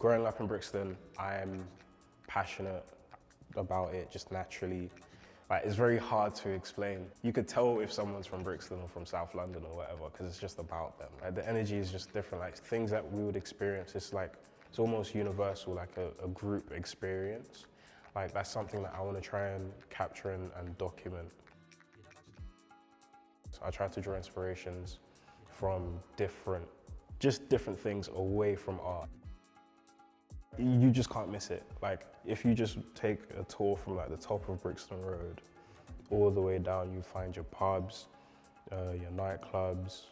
Growing up in Brixton, I'm passionate about it just naturally. Like, it's very hard to explain. You could tell if someone's from Brixton or from South London or whatever, because it's just about them. Like, the energy is just different. Like, things that we would experience, it's almost universal, like a group experience. Like, that's something that I want to try and capture and document. So I try to draw inspirations from different things away from art. You just can't miss it. Like, if you just take a tour from like the top of Brixton Road all the way down, you find your pubs, your nightclubs,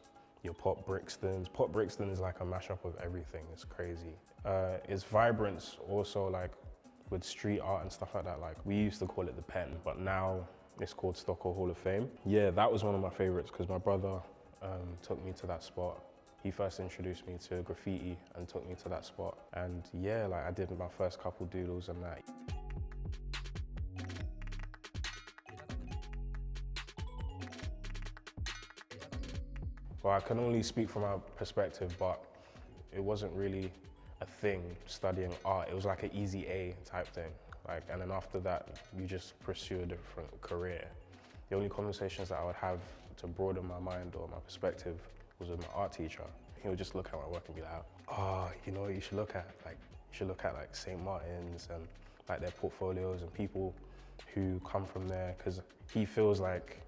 your Pop Brixtons. Pop Brixton is like a mashup of everything. It's crazy. It's vibrance also, like with street art and stuff like that. Like, we used to call it the Pen, but now it's called Stockwell Hall of Fame. Yeah, that was one of my favorites because my brother took me to that spot. He first introduced me to graffiti and took me to that spot. And yeah, like, I did my first couple doodles and that. Well, I can only speak from my perspective, but it wasn't really a thing studying art. It was like an easy A type thing. Like, and then after that, you just pursue a different career. The only conversations that I would have to broaden my mind or my perspective was with my art teacher. He would just look at my work and be like, oh, you know what you should look at? Like, you should look at like St. Martin's and like their portfolios and people who come from there, because he feels like,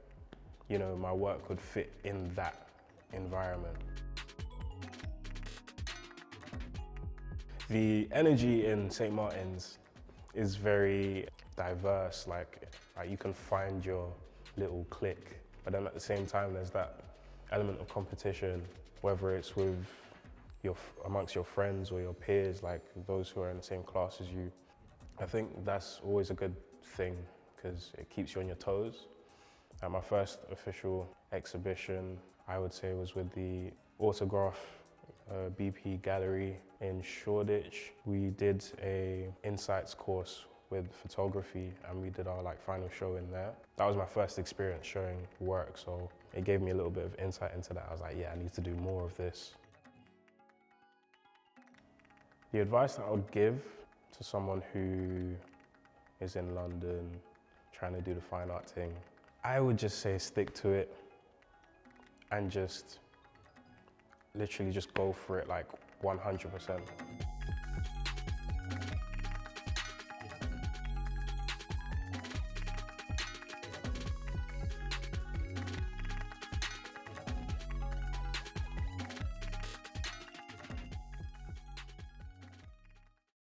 you know, my work would fit in that environment. The energy in St. Martin's is very diverse. Like, you can find your little clique, but then at the same time, there's that element of competition, whether it's with amongst your friends or your peers, like those who are in the same class as you. I think that's always a good thing because it keeps you on your toes. At my first official exhibition, I would say, was with the Autograph BP Gallery in Shoreditch. We did a insights course with photography and we did our like final show in there. That was my first experience showing work, so it gave me a little bit of insight into that. I was like, yeah, I need to do more of this. The advice that I would give to someone who is in London trying to do the fine art thing, I would just say stick to it and just literally just go for it like 100%.